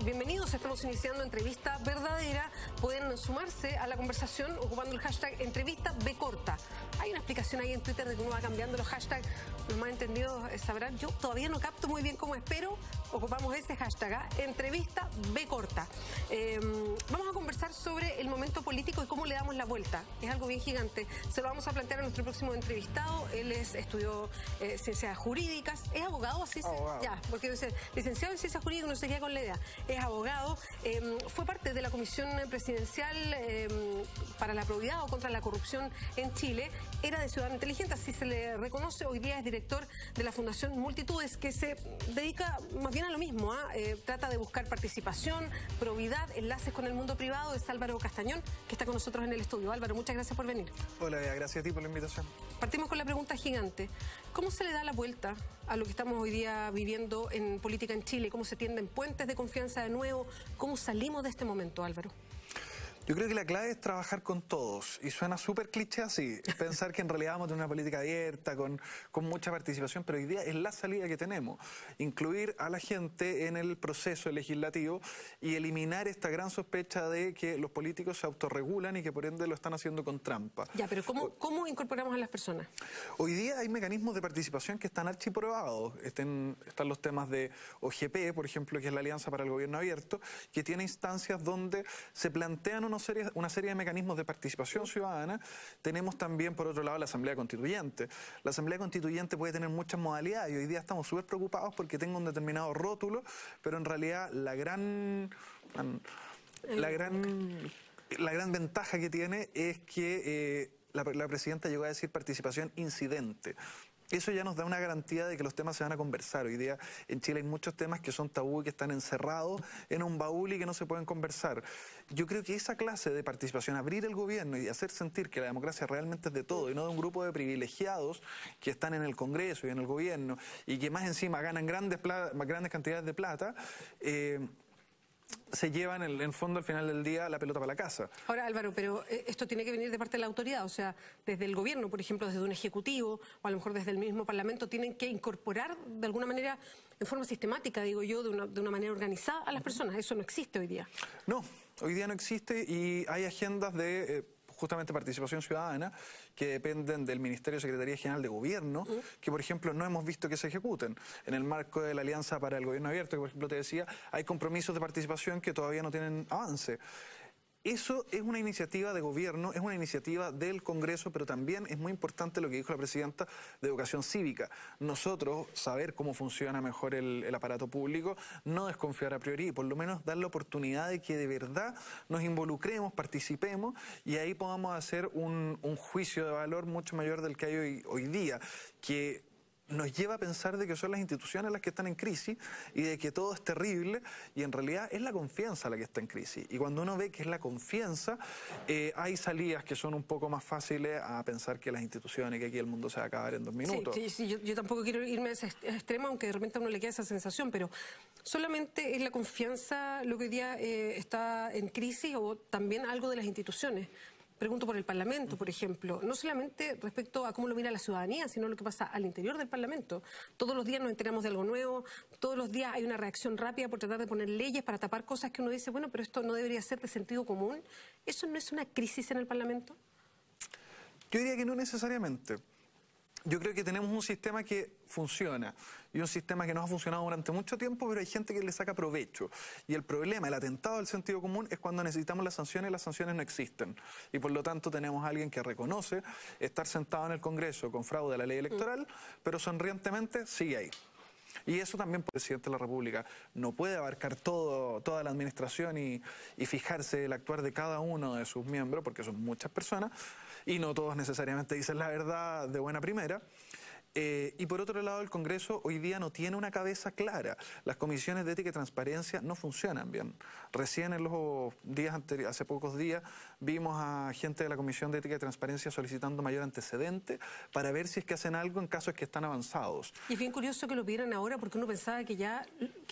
Bienvenidos, estamos iniciando Entrevista Verdadera. Pueden sumarse a la conversación ocupando el hashtag Entrevista B corta. Hay una explicación ahí en Twitter de que uno va cambiando los hashtags. Los más entendidos sabrán. Yo todavía no capto muy bien cómo es, pero ocupamos ese hashtag, Entrevista B corta. Vamos a conversar sobre el momento político y cómo le damos la vuelta. Es algo bien gigante. Se lo vamos a plantear a nuestro próximo entrevistado. Él estudió ciencias jurídicas. ¿Es abogado? Así ya, porque licenciado en ciencias jurídicas no sería con la idea. Es abogado, fue parte de la Comisión Presidencial para la Probidad o contra la Corrupción en Chile, era de Ciudadano Inteligente, así se le reconoce. Hoy día es director de la Fundación Multitudes, que se dedica más bien a lo mismo, trata de buscar participación, probidad, enlaces con el mundo privado. Es Álvaro Castañón, que está con nosotros en el estudio. Álvaro, muchas gracias por venir. Hola, gracias a ti por la invitación. Partimos con la pregunta gigante. ¿Cómo se le da la vuelta a lo que estamos hoy día viviendo en política en Chile? ¿Cómo se tienden puentes de confianza de nuevo? ¿Cómo salimos de este momento, Álvaro? Yo creo que la clave es trabajar con todos, y suena súper cliché así, pensar que en realidad vamos a tener una política abierta, con mucha participación, pero hoy día es la salida que tenemos, incluir a la gente en el proceso legislativo y eliminar esta gran sospecha de que los políticos se autorregulan y que por ende lo están haciendo con trampa. Ya, pero ¿cómo incorporamos a las personas? Hoy día hay mecanismos de participación que están archiprobados. Están los temas de OGP, por ejemplo, que es la Alianza para el Gobierno Abierto, que tiene instancias donde se plantean una serie de mecanismos de participación ciudadana. Tenemos también, por otro lado, la Asamblea Constituyente. La Asamblea Constituyente puede tener muchas modalidades y hoy día estamos súper preocupados porque tenga un determinado rótulo, pero en realidad la gran ventaja que tiene es que la presidenta llegó a decir participación incidente. Eso ya nos da una garantía de que los temas se van a conversar. Hoy día en Chile hay muchos temas que son tabú y que están encerrados en un baúl y que no se pueden conversar. Yo creo que esa clase de participación, abrir el gobierno y hacer sentir que la democracia realmente es de todo y no de un grupo de privilegiados que están en el Congreso y en el gobierno y que más encima ganan grandes cantidades de plata, se llevan en el fondo al final del día la pelota para la casa. Ahora, Álvaro, pero esto tiene que venir de parte de la autoridad, o sea, desde el gobierno, por ejemplo, desde un ejecutivo o a lo mejor desde el mismo Parlamento, tienen que incorporar de alguna manera, en forma sistemática, digo yo, de una manera organizada a las personas. Eso no existe hoy día. No, hoy día no existe y hay agendas de justamente participación ciudadana que dependen del Ministerio de Secretaría General de Gobierno, que por ejemplo no hemos visto que se ejecuten. En el marco de la Alianza para el Gobierno Abierto, que por ejemplo te decía, hay compromisos de participación que todavía no tienen avance. Eso es una iniciativa de gobierno, es una iniciativa del Congreso, pero también es muy importante lo que dijo la presidenta de Educación Cívica. Nosotros, saber cómo funciona mejor el aparato público, no desconfiar a priori y por lo menos dar la oportunidad de que de verdad nos involucremos, participemos y ahí podamos hacer un juicio de valor mucho mayor del que hay hoy día, que nos lleva a pensar de que son las instituciones las que están en crisis y de que todo es terrible y en realidad es la confianza la que está en crisis. Y cuando uno ve que es la confianza, hay salidas que son un poco más fáciles a pensar que las instituciones, que aquí el mundo se va a acabar en 2 minutos. Sí, yo tampoco quiero irme a ese extremo, aunque de repente a uno le queda esa sensación, pero solamente es la confianza lo que hoy día está en crisis o también algo de las instituciones. Pregunto por el Parlamento, por ejemplo, no solamente respecto a cómo lo mira la ciudadanía, sino lo que pasa al interior del Parlamento. Todos los días nos enteramos de algo nuevo, todos los días hay una reacción rápida por tratar de poner leyes para tapar cosas que uno dice, bueno, pero esto no debería ser de sentido común. ¿Eso no es una crisis en el Parlamento? Yo diría que no necesariamente. Yo creo que tenemos un sistema que funciona y un sistema que nos ha funcionado durante mucho tiempo, pero hay gente que le saca provecho. Y el problema, el atentado al sentido común, es cuando necesitamos las sanciones no existen. Y por lo tanto tenemos a alguien que reconoce estar sentado en el Congreso con fraude a la ley electoral, pero sonrientemente sigue ahí. Y eso también por el presidente de la República no puede abarcar toda la administración y fijarse el actuar de cada uno de sus miembros, porque son muchas personas, y no todos necesariamente dicen la verdad de buena primera. Y por otro lado, el Congreso hoy día no tiene una cabeza clara. Las comisiones de ética y transparencia no funcionan bien. Recién en los días anteriores, hace pocos días, vimos a gente de la Comisión de Ética y Transparencia solicitando mayor antecedente para ver si es que hacen algo en casos que están avanzados. Y es bien curioso que lo pidieran ahora porque uno pensaba que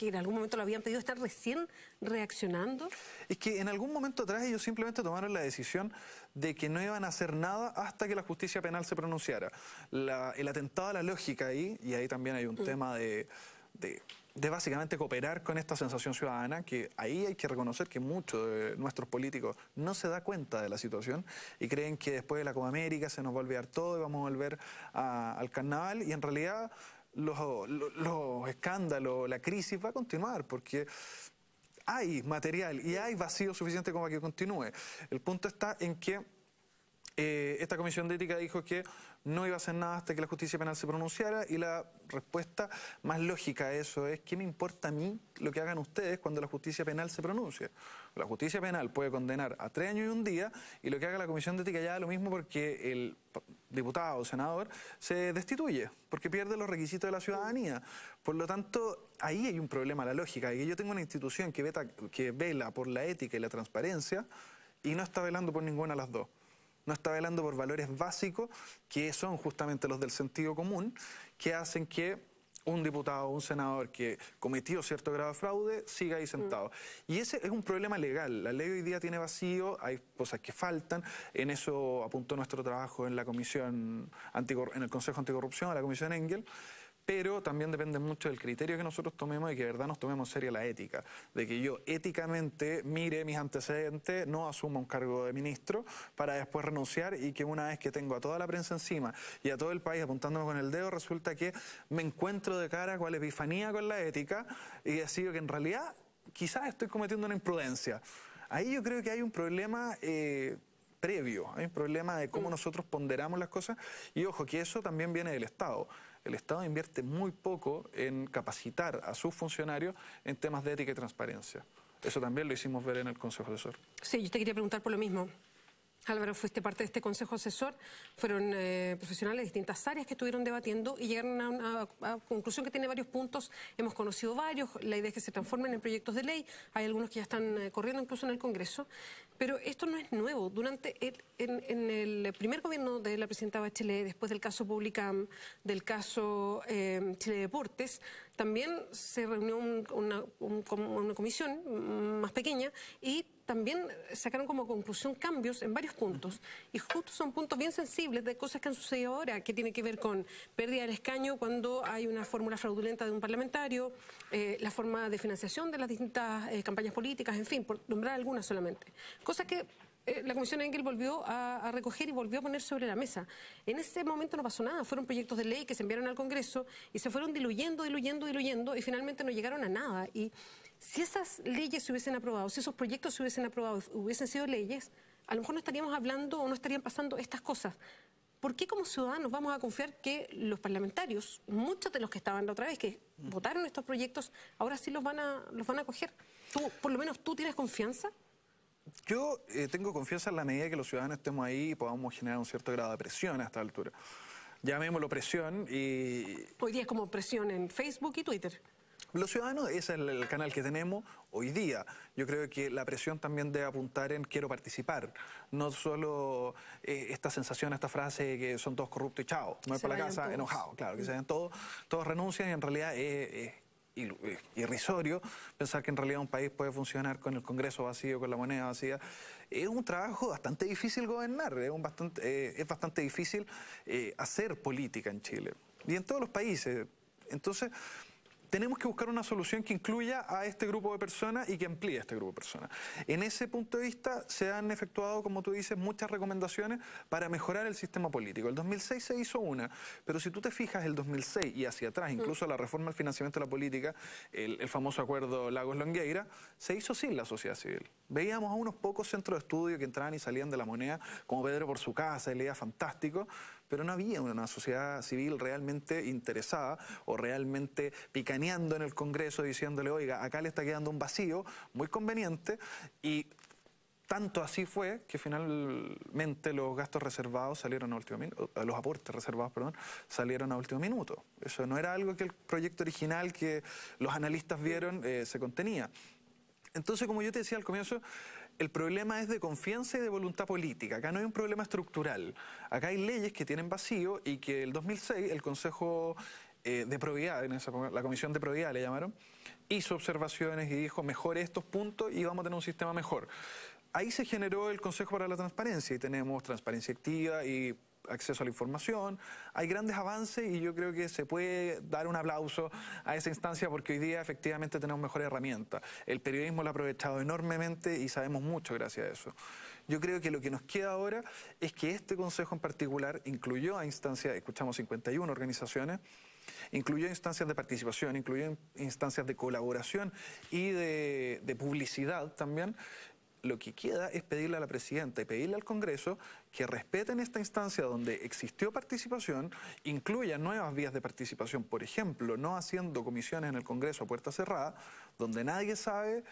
en algún momento lo habían pedido. ¿Están recién reaccionando? Es que en algún momento atrás ellos simplemente tomaron la decisión de que no iban a hacer nada hasta que la justicia penal se pronunciara. El atentado a la lógica ahí, y ahí también hay un tema de de básicamente cooperar con esta sensación ciudadana, que ahí hay que reconocer que muchos de nuestros políticos no se da cuenta de la situación y creen que después de la Copa América se nos va a olvidar todo y vamos a volver al carnaval, y en realidad los escándalos, la crisis va a continuar porque hay material y hay vacío suficiente como para que continúe. El punto está en que esta comisión de ética dijo que no iba a hacer nada hasta que la justicia penal se pronunciara, y la respuesta más lógica a eso es: ¿qué me importa a mí lo que hagan ustedes cuando la justicia penal se pronuncie? La justicia penal puede condenar a 3 años y 1 día, y lo que haga la comisión de ética ya da lo mismo, porque el diputado o senador se destituye, porque pierde los requisitos de la ciudadanía. Por lo tanto, ahí hay un problema, la lógica, y yo tengo una institución que vela por la ética y la transparencia y no está velando por ninguna de las dos. No está velando por valores básicos, que son justamente los del sentido común, que hacen que un diputado o un senador que cometió cierto grado de fraude siga ahí sentado. Y ese es un problema legal. La ley hoy día tiene vacío, hay cosas que faltan. En eso apuntó nuestro trabajo en la comisión en el Consejo Anticorrupción, a la comisión Engel. Pero también depende mucho del criterio que nosotros tomemos y que de verdad nos tomemos seria la ética. De que yo éticamente mire mis antecedentes, no asuma un cargo de ministro para después renunciar, y que una vez que tengo a toda la prensa encima y a todo el país apuntándome con el dedo, resulta que me encuentro de cara con la epifanía con la ética y decido que en realidad quizás estoy cometiendo una imprudencia. Ahí yo creo que hay un problema previo, hay un problema de cómo nosotros ponderamos las cosas, y ojo que eso también viene del Estado. El Estado invierte muy poco en capacitar a sus funcionarios en temas de ética y transparencia. Eso también lo hicimos ver en el Consejo Asesor. Sí, yo te quería preguntar por lo mismo. Álvaro, fuiste parte de este consejo asesor, fueron profesionales de distintas áreas que estuvieron debatiendo y llegaron a una conclusión que tiene varios puntos. Hemos conocido varios, la idea es que se transformen en proyectos de ley, hay algunos que ya están corriendo incluso en el Congreso, pero esto no es nuevo. En el primer gobierno de la presidenta Bachelet, después del caso Publicam, del caso Chile Deportes, también se reunió una comisión más pequeña y también sacaron como conclusión cambios en varios puntos. Y justo son puntos bien sensibles de cosas que han sucedido ahora, que tiene que ver con pérdida del escaño cuando hay una fórmula fraudulenta de un parlamentario, la forma de financiación de las distintas campañas políticas, en fin, por nombrar algunas solamente. Cosas que la Comisión Engel volvió a recoger y volvió a poner sobre la mesa. En ese momento no pasó nada, fueron proyectos de ley que se enviaron al Congreso y se fueron diluyendo y finalmente no llegaron a nada. Y si esas leyes se hubiesen aprobado, si esos proyectos se hubiesen aprobado, hubiesen sido leyes, a lo mejor no estaríamos hablando o no estarían pasando estas cosas. ¿Por qué como ciudadanos vamos a confiar que los parlamentarios, muchos de los que estaban la otra vez, que votaron estos proyectos, ahora sí los van a acoger? ¿Tú, por lo menos tú tienes confianza? Yo tengo confianza en la medida que los ciudadanos estemos ahí y podamos generar un cierto grado de presión a esta altura. Llamémoslo presión y... Hoy día es como presión en Facebook y Twitter. Los ciudadanos, ese es el canal que tenemos hoy día. Yo creo que la presión también debe apuntar en quiero participar. No solo esta sensación, esta frase que son todos corruptos y chao. Me voy para la casa enojado. Claro, que se vayan todos renuncian, y en realidad es irrisorio pensar que en realidad un país puede funcionar con el Congreso vacío, con la moneda vacía. Es un trabajo bastante difícil gobernar, es bastante difícil hacer política en Chile y en todos los países. Entonces, tenemos que buscar una solución que incluya a este grupo de personas y que amplíe a este grupo de personas. En ese punto de vista se han efectuado, como tú dices, muchas recomendaciones para mejorar el sistema político. El 2006 se hizo una, pero si tú te fijas el 2006 y hacia atrás, incluso la reforma al financiamiento de la política, el famoso acuerdo Lagos-Longueira, se hizo sin la sociedad civil. Veíamos a unos pocos centros de estudio que entraban y salían de la moneda, como Pedro por su casa, y leía fantástico, pero no había una sociedad civil realmente interesada o realmente picaneando en el Congreso diciéndole, oiga, acá le está quedando un vacío muy conveniente, y tanto así fue que finalmente los gastos reservados salieron a último minuto, los aportes reservados, perdón, salieron a último minuto. Eso no era algo que el proyecto original que los analistas vieron se contenía. Entonces, como yo te decía al comienzo, el problema es de confianza y de voluntad política. Acá no hay un problema estructural. Acá hay leyes que tienen vacío y que el 2006 el Consejo de Probidad, la Comisión de Probidad le llamaron, hizo observaciones y dijo mejore estos puntos y vamos a tener un sistema mejor. Ahí se generó el Consejo para la Transparencia y tenemos transparencia activa y acceso a la información. Hay grandes avances y yo creo que se puede dar un aplauso a esa instancia porque hoy día efectivamente tenemos mejores herramientas. El periodismo lo ha aprovechado enormemente y sabemos mucho gracias a eso. Yo creo que lo que nos queda ahora es que este Consejo en particular incluyó a instancias, escuchamos 51 organizaciones, incluyó instancias de participación, incluyó instancias de colaboración y de publicidad también. Lo que queda es pedirle a la presidenta y pedirle al Congreso que respeten esta instancia donde existió participación, incluya nuevas vías de participación, por ejemplo, no haciendo comisiones en el Congreso a puerta cerrada, donde nadie sabe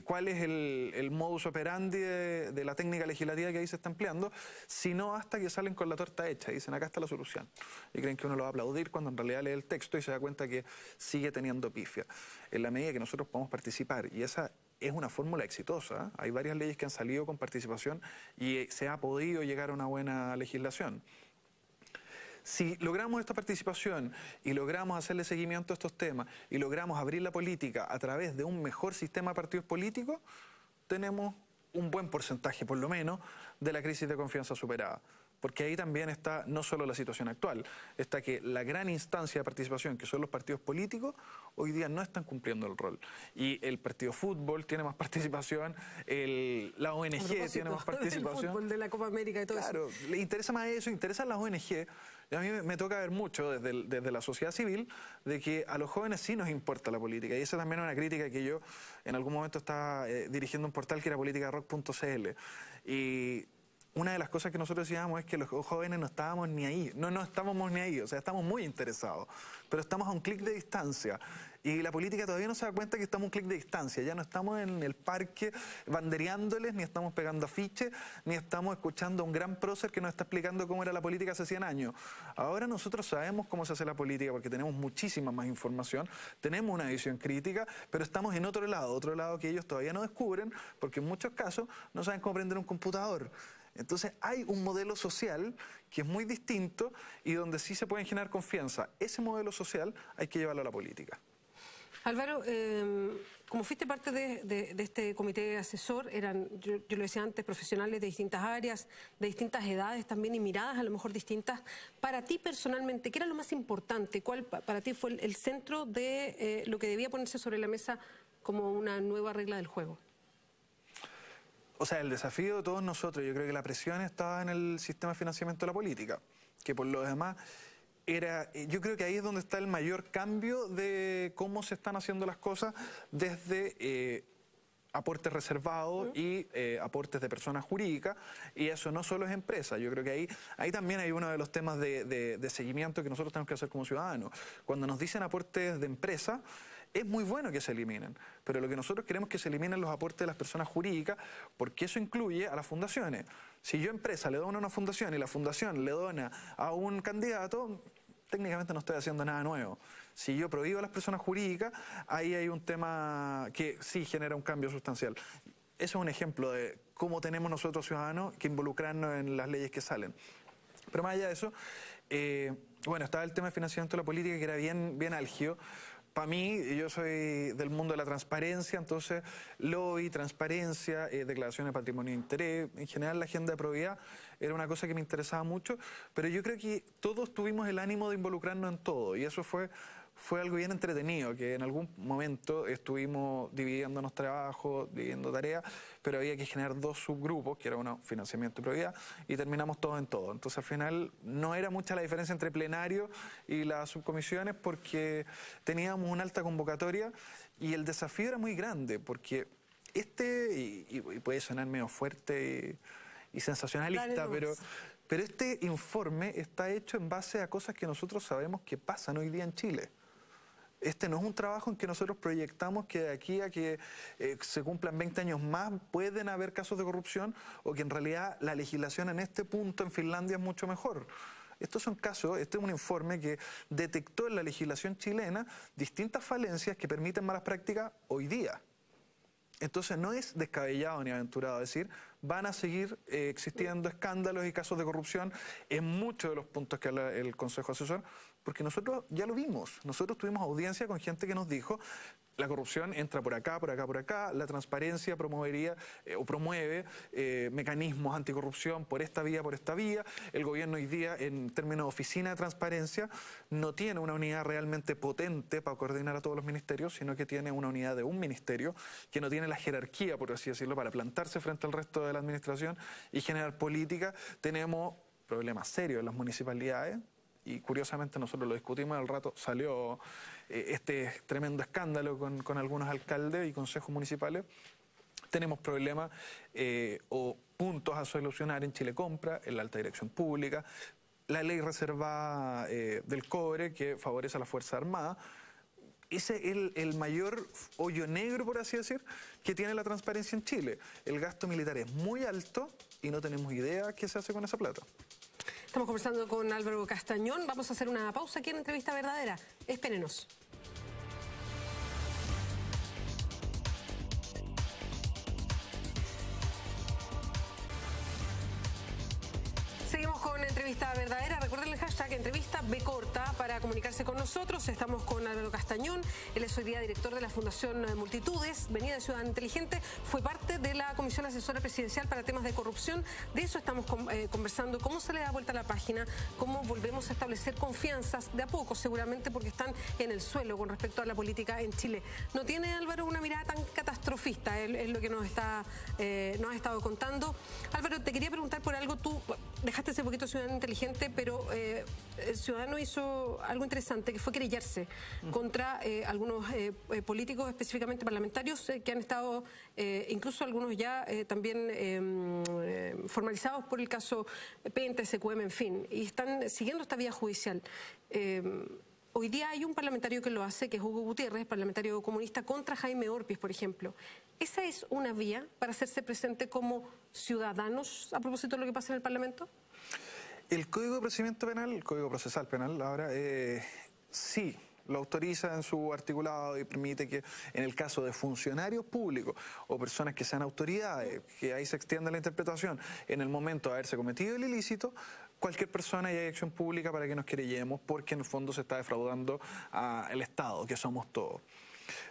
cuál es el modus operandi de la técnica legislativa que ahí se está empleando, sino hasta que salen con la torta hecha y dicen acá está la solución. Y creen que uno lo va a aplaudir cuando en realidad lee el texto y se da cuenta que sigue teniendo pifia. En la medida que nosotros podamos participar, y esa es una fórmula exitosa, hay varias leyes que han salido con participación y se ha podido llegar a una buena legislación. Si logramos esta participación y logramos hacerle seguimiento a estos temas y logramos abrir la política a través de un mejor sistema de partidos políticos, tenemos un buen porcentaje, por lo menos, de la crisis de confianza superada. Porque ahí también está no solo la situación actual, está que la gran instancia de participación, que son los partidos políticos, hoy día no están cumpliendo el rol. Y el partido fútbol tiene más participación, la ONG tiene más participación. El fútbol, de la Copa América y todo eso. Claro, le interesa más eso, interesan las ONG. Y a mí me toca ver mucho desde la sociedad civil de que a los jóvenes sí nos importa la política. Y esa también es una crítica que yo en algún momento estaba dirigiendo un portal que era politicarock.cl. Y una de las cosas que nosotros decíamos es que los jóvenes no estábamos ni ahí, no estábamos ni ahí, o sea, estamos muy interesados, pero estamos a un clic de distancia. Y la política todavía no se da cuenta que estamos a un clic de distancia, ya no estamos en el parque bandereándoles, ni estamos pegando afiches, ni estamos escuchando a un gran prócer que nos está explicando cómo era la política hace 100 años. Ahora nosotros sabemos cómo se hace la política porque tenemos muchísima más información, tenemos una visión crítica, pero estamos en otro lado que ellos todavía no descubren, porque en muchos casos no saben cómo prender un computador. Entonces hay un modelo social que es muy distinto y donde sí se puede generar confianza. Ese modelo social hay que llevarlo a la política. Álvaro, como fuiste parte de este comité asesor, eran, yo lo decía antes, profesionales de distintas áreas, de distintas edades también y miradas a lo mejor distintas. Para ti personalmente, ¿qué era lo más importante? ¿Cuál para ti fue el centro de lo que debía ponerse sobre la mesa como una nueva regla del juego? O sea, el desafío de todos nosotros, yo creo que la presión estaba en el sistema de financiamiento de la política, que por lo demás yo creo que ahí es donde está el mayor cambio de cómo se están haciendo las cosas desde aportes reservados y aportes de personas jurídicas, y eso no solo es empresa. Yo creo que ahí también hay uno de los temas de seguimiento que nosotros tenemos que hacer como ciudadanos. Cuando nos dicen aportes de empresa, es muy bueno que se eliminen, pero lo que nosotros queremos es que se eliminen los aportes de las personas jurídicas, porque eso incluye a las fundaciones. Si yo empresa le dono a una fundación y la fundación le dona a un candidato, técnicamente no estoy haciendo nada nuevo. Si yo prohíbo a las personas jurídicas, ahí hay un tema que sí genera un cambio sustancial. Eso es un ejemplo de cómo tenemos nosotros ciudadanos que involucrarnos en las leyes que salen. Pero más allá de eso, bueno, estaba el tema de financiamiento de la política que era bien álgido. Para mí, yo soy del mundo de la transparencia, entonces lobby, transparencia, declaración de patrimonio de interés, en general la agenda de probidad era una cosa que me interesaba mucho, pero yo creo que todos tuvimos el ánimo de involucrarnos en todo y eso fue algo bien entretenido, que en algún momento estuvimos dividiéndonos trabajos, dividiendo tareas, pero había que generar dos subgrupos, que era uno, financiamiento y probidad, y terminamos todos en todo. Entonces al final no era mucha la diferencia entre plenario y las subcomisiones porque teníamos una alta convocatoria y el desafío era muy grande, porque y puede sonar medio fuerte y sensacionalista, pero este informe está hecho en base a cosas que nosotros sabemos que pasan hoy día en Chile. Este no es un trabajo en que nosotros proyectamos que de aquí a que se cumplan 20 años más pueden haber casos de corrupción o que en realidad la legislación en este punto en Finlandia es mucho mejor. Estos son casos, este es un informe que detectó en la legislación chilena distintas falencias que permiten malas prácticas hoy día. Entonces no es descabellado ni aventurado decir, van a seguir existiendo escándalos y casos de corrupción en muchos de los puntos que habla el Consejo Asesor, porque nosotros ya lo vimos, nosotros tuvimos audiencia con gente que nos dijo La corrupción entra por acá, por acá, por acá. La transparencia promovería o promueve mecanismos anticorrupción por esta vía, por esta vía. El gobierno hoy día, en términos de oficina de transparencia, no tiene una unidad realmente potente para coordinar a todos los ministerios, sino que tiene una unidad de un ministerio que no tiene la jerarquía, por así decirlo, para plantarse frente al resto de la administración y generar política. Tenemos problemas serios en las municipalidades. Y curiosamente nosotros lo discutimos al rato, salió este tremendo escándalo con algunos alcaldes y consejos municipales. Tenemos problemas o puntos a solucionar en Chile Compra, en la alta dirección pública, la ley reservada del cobre que favorece a la Fuerza Armada. Ese es el mayor hoyo negro, por así decir, que tiene la transparencia en Chile. El gasto militar es muy alto y no tenemos idea qué se hace con esa plata. Estamos conversando con Álvaro Castañón. Vamos a hacer una pausa aquí en Entrevista Verdadera. Espérenos. Seguimos con Entrevista Verdadera. Recuerden el hashtag Entrevista B-Corta para comunicarse con nosotros. Estamos con Álvaro Castañón. Él es hoy día director de la Fundación Multitudes, venida de Ciudad Inteligente. Fue parte de la Comisión Asesora Presidencial para temas de corrupción. De eso estamos conversando. Cómo se le da vuelta a la página, cómo volvemos a establecer confianzas de a poco, seguramente porque están en el suelo con respecto a la política en Chile. No tiene, Álvaro, una mirada tan catastrofista, es lo que nos ha estado contando. Álvaro, te quería preguntar por algo. Tú dejaste hace poquito Ciudadano Inteligente, pero el Ciudadano hizo algo interesante, que fue querellarse contra algunos políticos, específicamente parlamentarios, que han estado, incluso algunos ya también formalizados por el caso Penta, SQM, en fin, y están siguiendo esta vía judicial. Hoy día hay un parlamentario que lo hace, que es Hugo Gutiérrez, parlamentario comunista, contra Jaime Orpiz, por ejemplo. ¿Esa es una vía para hacerse presente como ciudadanos a propósito de lo que pasa en el Parlamento? El Código de Procedimiento Penal, el Código Procesal Penal, ahora sí lo autoriza en su articulado y permite que en el caso de funcionarios públicos o personas que sean autoridades, que ahí se extienda la interpretación, en el momento de haberse cometido el ilícito, cualquier persona y hay acción pública para que nos querellemos, porque en el fondo se está defraudando al Estado, que somos todos.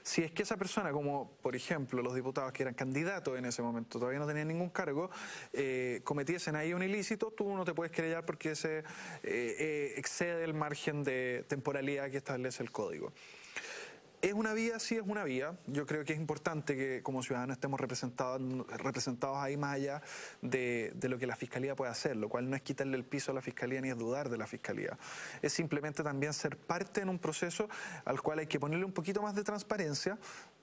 Si es que esa persona, como por ejemplo los diputados que eran candidatos en ese momento, todavía no tenían ningún cargo, cometiesen ahí un ilícito, tú no te puedes querellar porque ese excede el margen de temporalidad que establece el código. ¿Es una vía? Sí, es una vía. Yo creo que es importante que como ciudadanos estemos representados ahí más allá de lo que la Fiscalía puede hacer, lo cual no es quitarle el piso a la Fiscalía ni es dudar de la Fiscalía. Es simplemente también ser parte en un proceso al cual hay que ponerle un poquito más de transparencia,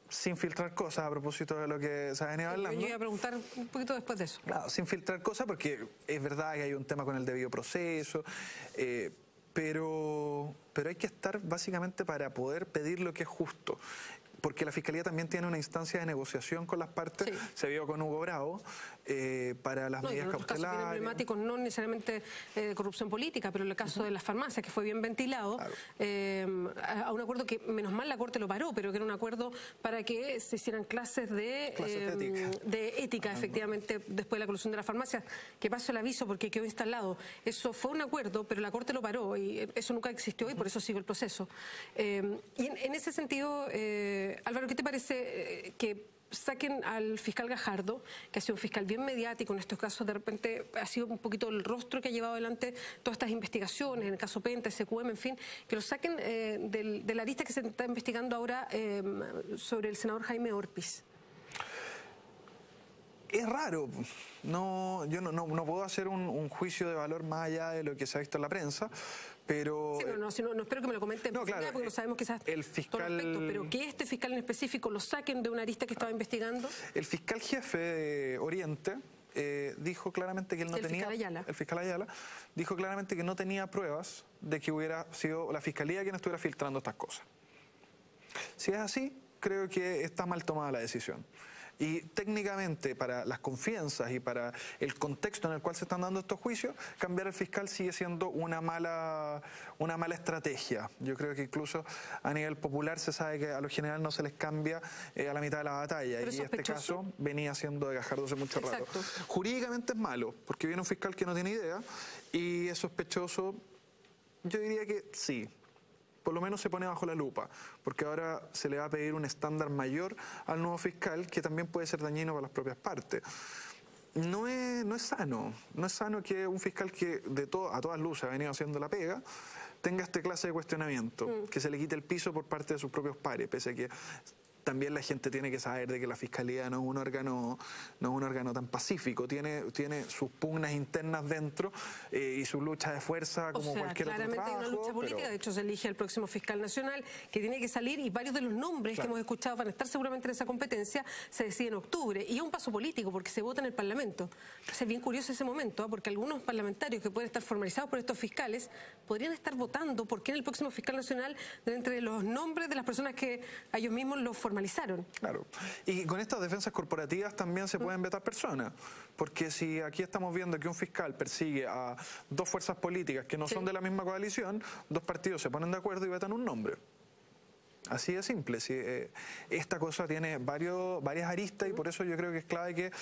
sin filtrar cosas, a propósito de lo que se ha venido hablando. Yo iba a preguntar un poquito después de eso. Claro, sin filtrar cosas, porque es verdad que hay un tema con el debido proceso, pero hay que estar básicamente para poder pedir lo que es justo. Porque la Fiscalía también tiene una instancia de negociación con las partes, sí. Se vio con Hugo Bravo, para las medidas cautelares. Casos bien emblemáticos, no necesariamente corrupción política, pero en el caso de las farmacias, que fue bien ventilado, claro. A un acuerdo que menos mal la Corte lo paró, pero que era un acuerdo para que se hicieran clases de ética, efectivamente, después de la colusión de las farmacias, que pasó el aviso porque quedó instalado. Eso fue un acuerdo, pero la Corte lo paró y eso nunca existió y por eso sigue el proceso. Y en ese sentido, Álvaro, ¿qué te parece que saquen al fiscal Gajardo, que ha sido un fiscal bien mediático en estos casos? De repente ha sido un poquito el rostro que ha llevado adelante todas estas investigaciones, en el caso Penta, SQM, en fin, que lo saquen de la lista que se está investigando ahora sobre el senador Jaime Orpiz? Es raro, yo no puedo hacer un juicio de valor más allá de lo que se ha visto en la prensa, pero... Sí, no espero que me lo comenten, claro, porque no sabemos quizás el fiscal, todo respecto, pero que este fiscal en específico lo saquen de una arista que estaba investigando. El fiscal jefe de Oriente dijo claramente que él no tenía... El fiscal Ayala dijo claramente que no tenía pruebas de que hubiera sido la Fiscalía quien estuviera filtrando estas cosas. Si es así, creo que está mal tomada la decisión. Y técnicamente, para las confianzas y para el contexto en el cual se están dando estos juicios, cambiar al fiscal sigue siendo una mala estrategia. Yo creo que incluso a nivel popular se sabe que a lo general no se les cambia a la mitad de la batalla. Y este caso venía siendo de Gajardo hace mucho rato. Jurídicamente es malo, porque viene un fiscal que no tiene idea, y es sospechoso, yo diría que sí. por lo menos se pone bajo la lupa, porque ahora se le va a pedir un estándar mayor al nuevo fiscal que también puede ser dañino para las propias partes. No es sano que un fiscal que a todas luces ha venido haciendo la pega tenga esta clase de cuestionamiento, que se le quite el piso por parte de sus propios pares, pese a que también la gente tiene que saber de que la Fiscalía no es un órgano tan pacífico, tiene sus pugnas internas dentro y su lucha de fuerza como cualquier otro trabajo. Claramente hay una lucha política, de hecho se elige el próximo fiscal nacional que tiene que salir y varios de los nombres que hemos escuchado van a estar seguramente en esa competencia, se decide en octubre y es un paso político porque se vota en el Parlamento. Es bien curioso ese momento, porque algunos parlamentarios que pueden estar formalizados por estos fiscales podrían estar votando por quién es el próximo fiscal nacional de entre los nombres de las personas que a ellos mismos los formalizaron. Claro, y con estas defensas corporativas también se pueden vetar personas, porque si aquí estamos viendo que un fiscal persigue a dos fuerzas políticas que no son de la misma coalición, dos partidos se ponen de acuerdo y vetan un nombre. Así de simple. Sí, esta cosa tiene varias aristas y por eso yo creo que es clave que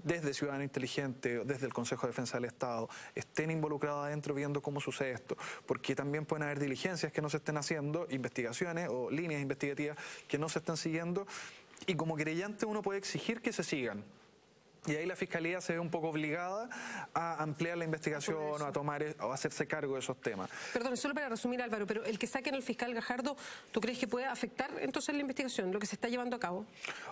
desde Ciudadano Inteligente, desde el Consejo de Defensa del Estado, estén involucrados adentro viendo cómo sucede esto, porque también pueden haber diligencias que no se estén haciendo, investigaciones o líneas investigativas que no se estén siguiendo, y como querellante uno puede exigir que se sigan. Y ahí la Fiscalía se ve un poco obligada a ampliar la investigación o a tomar o a hacerse cargo de esos temas. Perdón, solo para resumir, Álvaro, pero el que saquen al fiscal Gajardo, ¿tú crees que puede afectar entonces la investigación, lo que se está llevando a cabo?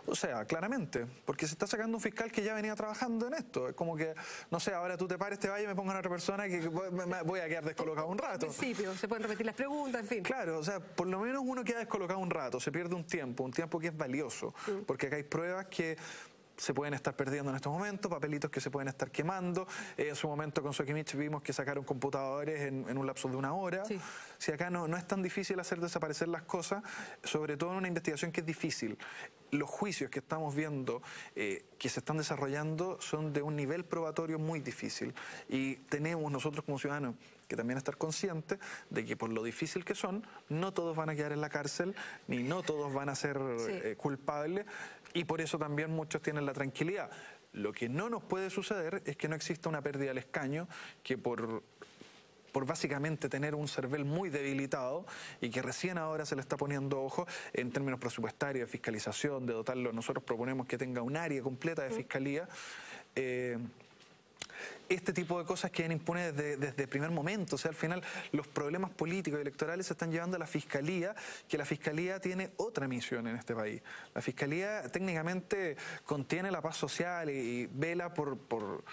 O sea, claramente, porque se está sacando un fiscal que ya venía trabajando en esto. Es como que, no sé, ahora tú te pares, te vayas y me pongan a otra persona que voy a quedar descolocado un rato. En principio, se pueden repetir las preguntas, en fin. Claro, o sea, por lo menos uno queda descolocado un rato, se pierde un tiempo que es valioso, porque acá hay pruebas que se pueden estar perdiendo en estos momentos, papelitos que se pueden estar quemando. En su momento con Sokimich vimos que sacaron computadores en un lapso de 1 hora. Sí. Si acá no es tan difícil hacer desaparecer las cosas, sobre todo en una investigación que es difícil. Los juicios que estamos viendo que se están desarrollando son de un nivel probatorio muy difícil y tenemos nosotros como ciudadanos que también estar conscientes de que por lo difícil que son, no todos van a quedar en la cárcel, ni no todos van a ser culpables, y por eso también muchos tienen la tranquilidad. Lo que no nos puede suceder es que no exista una pérdida del escaño, que por básicamente tener un CERVEL muy debilitado y que recién ahora se le está poniendo ojo en términos presupuestarios, de fiscalización, de dotarlo. Nosotros proponemos que tenga un área completa de fiscalía. Este tipo de cosas quedan impunes desde el primer momento. O sea, al final los problemas políticos y electorales se están llevando a la Fiscalía, que la Fiscalía tiene otra misión en este país. La Fiscalía técnicamente contiene la paz social y vela por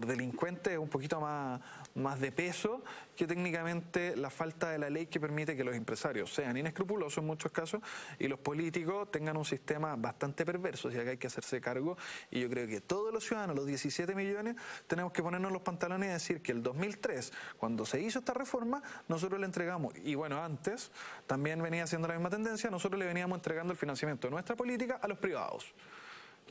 delincuentes un poquito más de peso que técnicamente la falta de la ley que permite que los empresarios sean inescrupulosos en muchos casos y los políticos tengan un sistema bastante perverso. Y acá hay que hacerse cargo, y yo creo que todos los ciudadanos, los 17 millones, tenemos que ponernos los pantalones y decir que el 2003, cuando se hizo esta reforma, nosotros le entregamos, y bueno, antes también venía haciendo la misma tendencia, nosotros le veníamos entregando el financiamiento de nuestra política a los privados.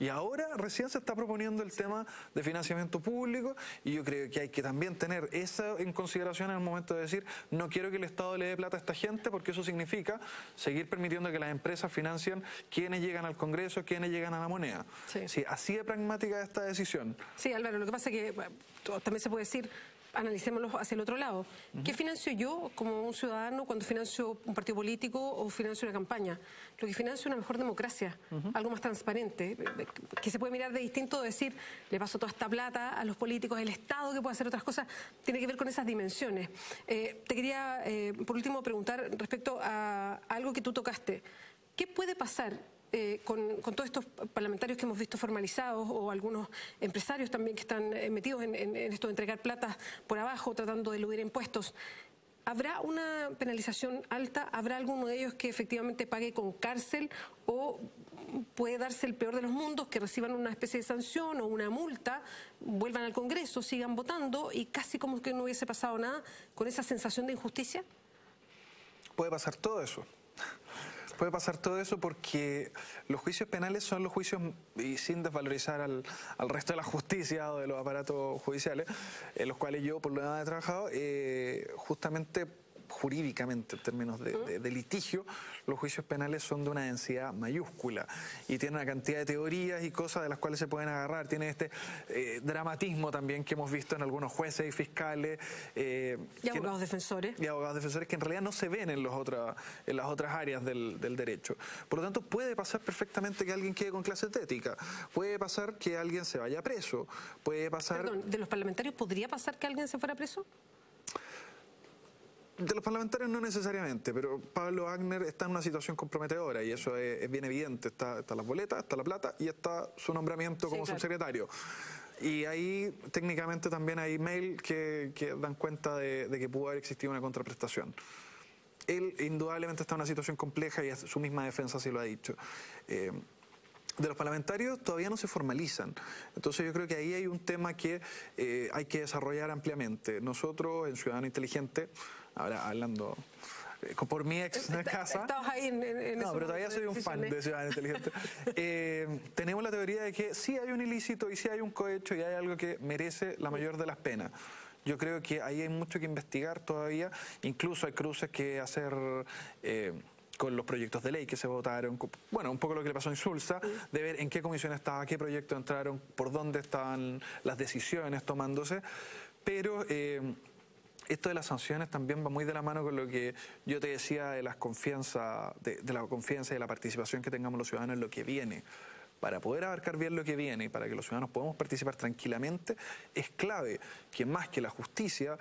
Y ahora recién se está proponiendo el tema de financiamiento público, y yo creo que hay que también tener eso en consideración en el momento de decir, no quiero que el Estado le dé plata a esta gente, porque eso significa seguir permitiendo que las empresas financien quienes llegan al Congreso, quienes llegan a la moneda. Sí. Sí, así de pragmática esta decisión. Sí, Álvaro, lo que pasa es que también se puede decir, analicémoslo hacia el otro lado. ¿Qué financio yo como un ciudadano cuando financio un partido político o financio una campaña? Lo que financio es una mejor democracia, algo más transparente, que se puede mirar de distinto, decir, le paso toda esta plata a los políticos, el Estado que puede hacer otras cosas, tiene que ver con esas dimensiones. Te quería, por último, preguntar respecto a algo que tú tocaste. ¿Qué puede pasar con todos estos parlamentarios que hemos visto formalizados o algunos empresarios también que están metidos en esto de entregar plata por abajo, tratando de eludir impuestos? ¿Habrá una penalización alta? ¿Habrá alguno de ellos que efectivamente pague con cárcel? ¿O puede darse el peor de los mundos, que reciban una especie de sanción o una multa, vuelvan al Congreso, sigan votando y casi como que no hubiese pasado nada, con esa sensación de injusticia? Puede pasar todo eso. Puede pasar todo eso porque los juicios penales son los juicios, y sin desvalorizar al resto de la justicia o de los aparatos judiciales, en los cuales yo por lo menos he trabajado, justamente jurídicamente, en términos de litigio, los juicios penales son de una densidad mayúscula y tienen una cantidad de teorías y cosas de las cuales se pueden agarrar. Tiene este dramatismo también que hemos visto en algunos jueces y fiscales. Y abogados defensores. Y abogados defensores que en realidad no se ven en las otras áreas del derecho. Por lo tanto, puede pasar perfectamente que alguien quede con clases de ética. Puede pasar que alguien se vaya preso. Puede pasar... Perdón, ¿de los parlamentarios podría pasar que alguien se fuera preso? De los parlamentarios no necesariamente, pero Pablo Wagner está en una situación comprometedora y eso es bien evidente. Está las boletas, está la plata y está su nombramiento como subsecretario. Y ahí técnicamente también hay mail que dan cuenta de que pudo haber existido una contraprestación. Él indudablemente está en una situación compleja y su misma defensa así lo ha dicho. De los parlamentarios todavía no se formalizan. Entonces yo creo que ahí hay un tema que hay que desarrollar ampliamente. Nosotros en Ciudadano Inteligente, ahora hablando por mi ex casa... Estabas ahí en no, pero todavía soy un fan de Ciudadano Inteligente. Tenemos la teoría de que sí hay un ilícito y sí hay un cohecho y hay algo que merece la mayor de las penas. Yo creo que ahí hay mucho que investigar todavía. Incluso hay cruces que hacer... con los proyectos de ley que se votaron, bueno, un poco lo que le pasó en Sulsa, de ver en qué comisión estaba, qué proyectos entraron, por dónde estaban las decisiones tomándose, pero esto de las sanciones también va muy de la mano con lo que yo te decía de la confianza y de la participación que tengamos los ciudadanos en lo que viene. Para poder abarcar bien lo que viene y para que los ciudadanos podamos participar tranquilamente, es clave que más que la justicia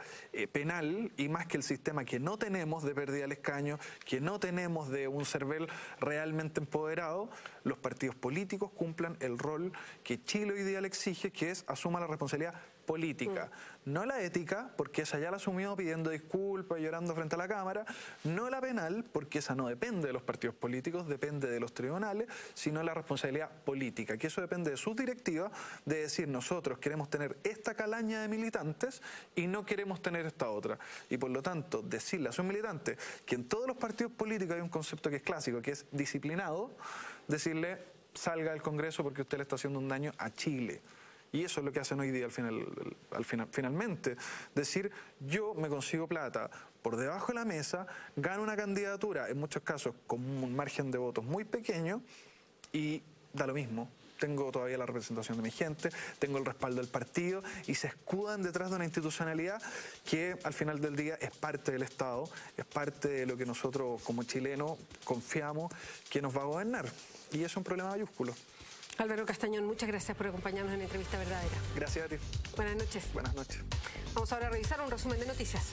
penal y más que el sistema que no tenemos de pérdida del escaño, que no tenemos de un CERVEL realmente empoderado, los partidos políticos cumplan el rol que Chile hoy día le exige, que es asuma la responsabilidad política, no la ética, porque esa ya la asumió pidiendo disculpas, llorando frente a la Cámara, no la penal, porque esa no depende de los partidos políticos, depende de los tribunales, sino la responsabilidad política, que eso depende de sus directivas, de decir nosotros queremos tener esta calaña de militantes y no queremos tener esta otra. Y por lo tanto, decirle a sus militantes que en todos los partidos políticos hay un concepto que es clásico, que es disciplinado, decirle salga del Congreso porque usted le está haciendo un daño a Chile. Y eso es lo que hacen hoy día finalmente. Decir, yo me consigo plata por debajo de la mesa, gano una candidatura, en muchos casos con un margen de votos muy pequeño, y da lo mismo. Tengo todavía la representación de mi gente, tengo el respaldo del partido, y se escudan detrás de una institucionalidad que al final del día es parte del Estado, es parte de lo que nosotros como chilenos confiamos que nos va a gobernar. Y eso es un problema mayúsculo. Álvaro Castañón, muchas gracias por acompañarnos en Entrevista Verdadera. Gracias a ti. Buenas noches. Buenas noches. Vamos ahora a revisar un resumen de noticias.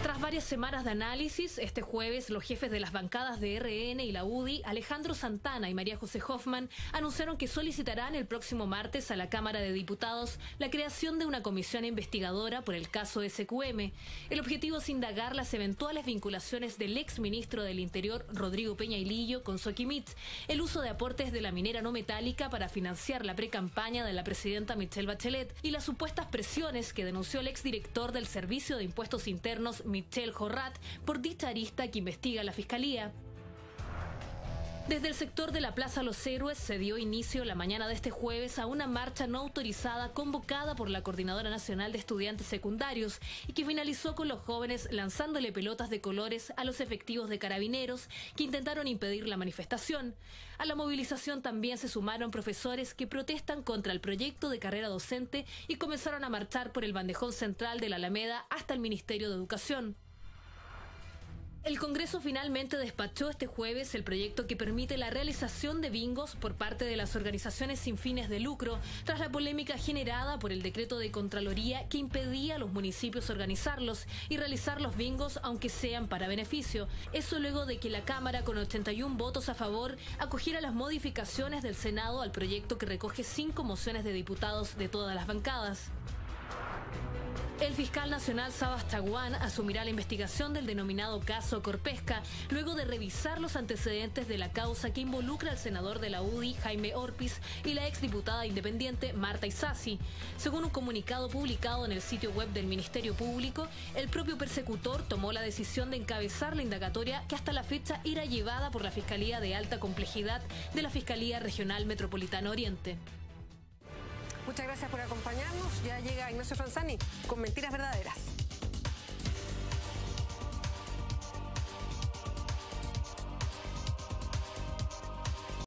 Tras varias semanas de análisis, este jueves los jefes de las bancadas de RN y la UDI, Alejandro Santana y María José Hoffman, anunciaron que solicitarán el próximo martes a la Cámara de Diputados la creación de una comisión investigadora por el caso SQM. El objetivo es indagar las eventuales vinculaciones del exministro del Interior, Rodrigo Peña Ilillo, con Soquimich, el uso de aportes de la minera no metálica para financiar la precampaña de la presidenta Michelle Bachelet y las supuestas presiones que denunció el exdirector del Servicio de Impuestos Internos, Michel Jorrat, por dicha arista que investiga la Fiscalía. Desde el sector de la Plaza Los Héroes se dio inicio la mañana de este jueves a una marcha no autorizada convocada por la Coordinadora Nacional de Estudiantes Secundarios y que finalizó con los jóvenes lanzándole pelotas de colores a los efectivos de carabineros que intentaron impedir la manifestación. A la movilización también se sumaron profesores que protestan contra el proyecto de carrera docente y comenzaron a marchar por el bandejón central de la Alameda hasta el Ministerio de Educación. El Congreso finalmente despachó este jueves el proyecto que permite la realización de bingos por parte de las organizaciones sin fines de lucro, tras la polémica generada por el decreto de Contraloría que impedía a los municipios organizarlos y realizar los bingos aunque sean para beneficio. Eso luego de que la Cámara, con 81 votos a favor, acogiera las modificaciones del Senado al proyecto que recoge 5 mociones de diputados de todas las bancadas. El fiscal nacional Sabas Chaguán asumirá la investigación del denominado caso Corpesca, luego de revisar los antecedentes de la causa que involucra al senador de la UDI, Jaime Orpiz, y la exdiputada independiente Marta Isasi. Según un comunicado publicado en el sitio web del Ministerio Público, el propio persecutor tomó la decisión de encabezar la indagatoria que hasta la fecha era llevada por la Fiscalía de Alta Complejidad de la Fiscalía Regional Metropolitana Oriente. Muchas gracias por acompañarnos. Ya llega Ignacio Franzani con Mentiras Verdaderas.